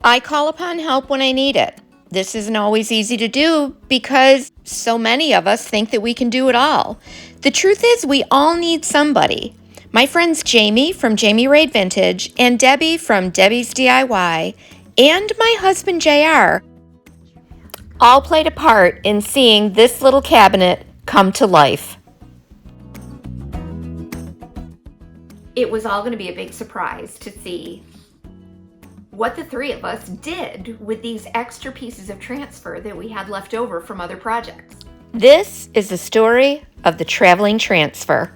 I call upon help when I need it. This isn't always easy to do because so many of us think that we can do it all. The truth is we all need somebody. My friends Jami from Jami Ray Vintage and Debi from Debi's DIY and my husband JR all played a part in seeing this little cabinet come to life. It was all going to be a big surprise to see what the three of us did with these extra pieces of transfer that we had left over from other projects. This is the story of the traveling transfer.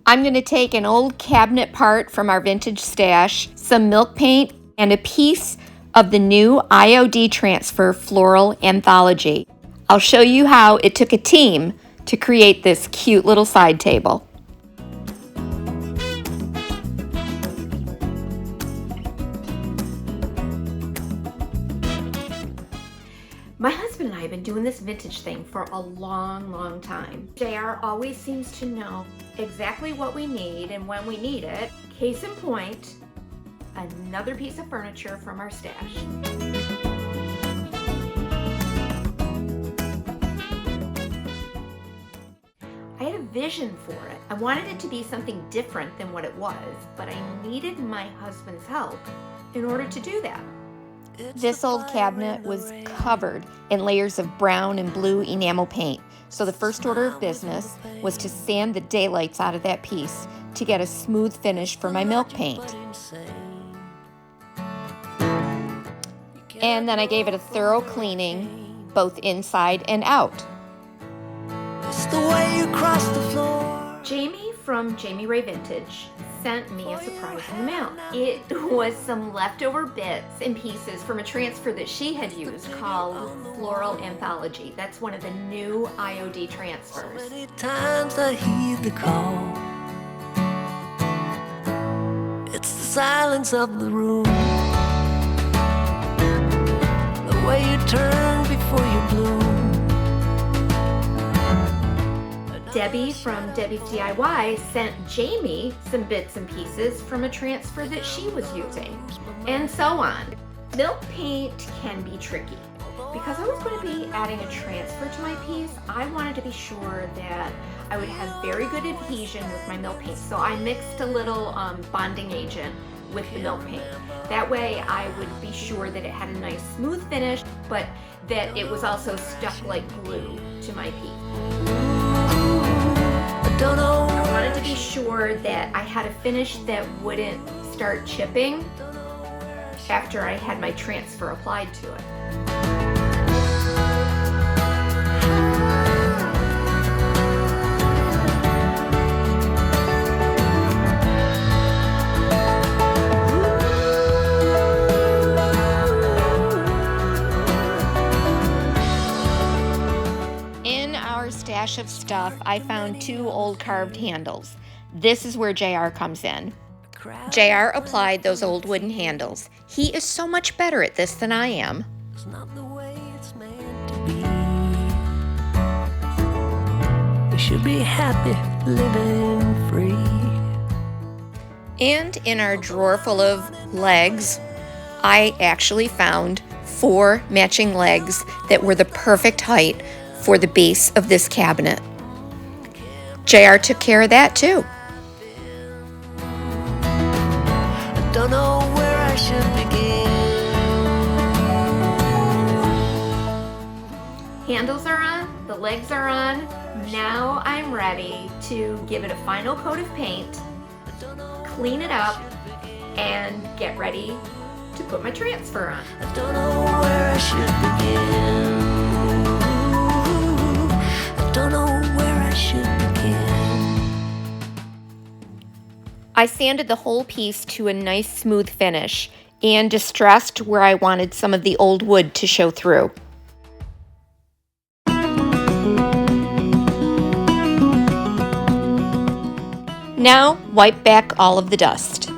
I'm going to take an old cabinet part from our vintage stash, some milk paint, and a piece of the new IOD Transfer Floral Anthology. I'll show you how it took a team to create this cute little side table. My husband and I have been doing this vintage thing for a long time. JR always seems to know exactly what we need and when we need it. Case in point, another piece of furniture from our stash. I had a vision for it. I wanted it to be something different than what it was, but I needed my husband's help in order to do that. This old cabinet was covered in layers of brown and blue enamel paint, so the first order of business was to sand the daylights out of that piece to get a smooth finish for my milk paint. And then I gave it a thorough cleaning, both inside and out. It's the way you cross the floor. Jami from Jami Ray Vintage sent me a surprise in the mail. It was some leftover bits and pieces from a transfer that she had used called Floral Anthology. That's one of the new IOD transfers. Many times I heed the call. It's the silence of the room, the way you turn before you bloom. Debi from Debi's DIY sent Jami some bits and pieces from a transfer that she was using, and so on. Milk paint can be tricky. Because I was going to be adding a transfer to my piece, I wanted to be sure that I would have very good adhesion with my milk paint. So I mixed a little bonding agent with the milk paint. That way I would be sure that it had a nice smooth finish, but that it was also stuck like glue to my piece. I wanted to be sure that I had a finish that wouldn't start chipping after I had my transfer applied to it. Stash of stuff, I found two old carved handles. This is where JR comes in. JR applied those old wooden handles. He is so much better at this than I am. It's not the way it's meant to be. We should be happy living free. And in our drawer full of legs, I actually found 4 matching legs that were the perfect height for the base of this cabinet. JR took care of that too. I don't know where I should begin. Handles are on, the legs are on. Now I'm ready to give it a final coat of paint, clean it up, and get ready to put my transfer on. I don't know where I should begin. Don't know where I should begin. I sanded the whole piece to a nice smooth finish and distressed where I wanted some of the old wood to show through. Now wipe back all of the dust.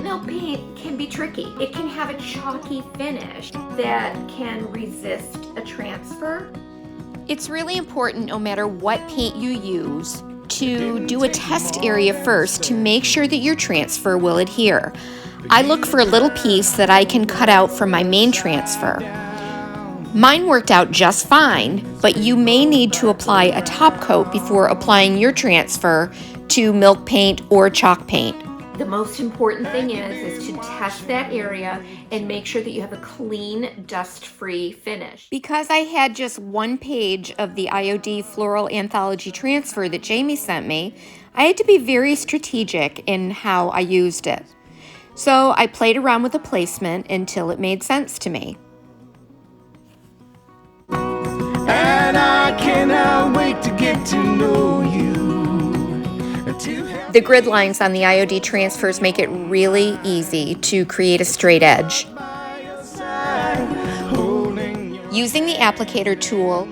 Milk paint can be tricky. It can have a chalky finish that can resist a transfer. It's really important, no matter what paint you use, to do a test area first to make sure that your transfer will adhere. I look for a little piece that I can cut out from my main transfer. Mine worked out just fine, but you may need to apply a top coat before applying your transfer to milk paint or chalk paint. The most important thing is to test that area and make sure that you have a clean, dust-free finish. Because I had just one page of the IOD Floral Anthology Transfer that Jami sent me, I had to be very strategic in how I used it. So I played around with the placement until it made sense to me. And I cannot wait to get to know you. The grid lines on the IOD transfers make it really easy to create a straight edge. Using the applicator tool,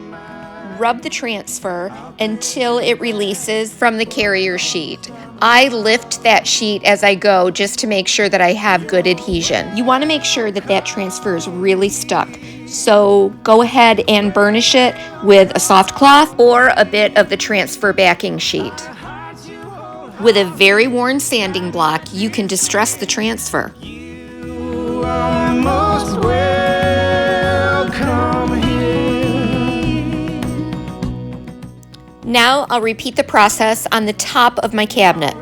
rub the transfer until it releases from the carrier sheet. I lift that sheet as I go just to make sure that I have good adhesion. You want to make sure that that transfer is really stuck. So go ahead and burnish it with a soft cloth or a bit of the transfer backing sheet. With a very worn sanding block, you can distress the transfer. You are most welcome here. Now I'll repeat the process on the top of my cabinet.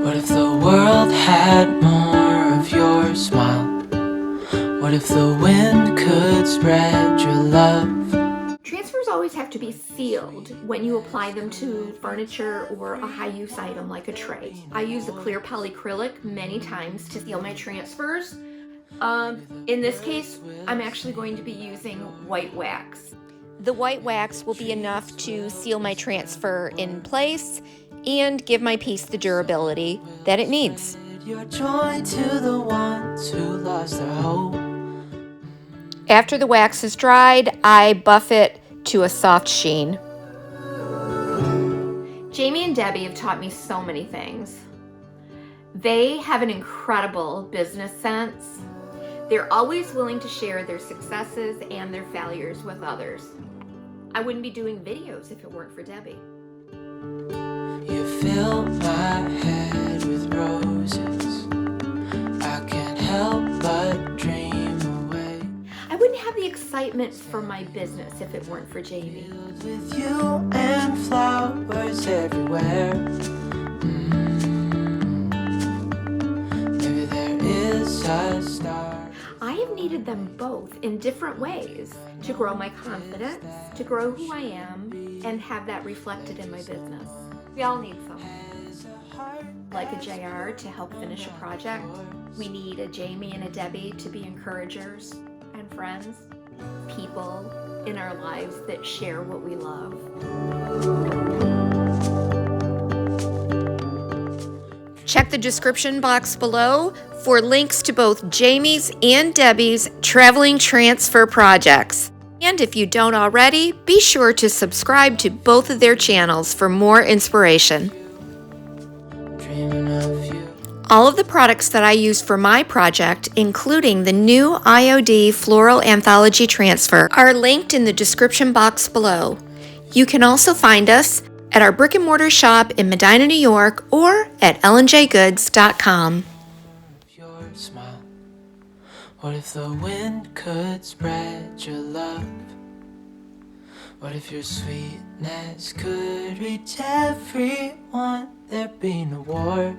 What if the world had more of your smile? What if the wind could spread your love? Transfers always have to be sealed when you apply them to furniture or a high-use item like a tray. I use a clear polyacrylic many times to seal my transfers. In this case, I'm actually going to be using white wax. The white wax will be enough to seal my transfer in place and give my piece the durability that it needs. Your joy to the ones who lost their hope. After the wax is dried, I buff it to a soft sheen. Jami and Debi have taught me so many things. They have an incredible business sense. They're always willing to share their successes and their failures with others. I wouldn't be doing videos if it weren't for Debi. You fill my head with roses. I can't help but dream away. I wouldn't have the excitement for my business if it weren't for Jami. With you and flowers everywhere. Maybe there is a star. I have needed them both in different ways to grow my confidence, to grow who I am, and have that reflected in my business. We all need someone. Like a JR to help finish a project. We need a Jami and a Debi to be encouragers and friends, people in our lives that share what we love. Check the description box below for links to both Jami's and Debi's traveling transfer projects. And if you don't already, be sure to subscribe to both of their channels for more inspiration. All of the products that I used for my project, including the new IOD Floral Anthology Transfer, are linked in the description box below. You can also find us at our brick and mortar shop in Medina, New York, or at lnjgoods.com. Your smile. What if the wind could spread your love? What if your sweetness could reach everyone? There'd be no war.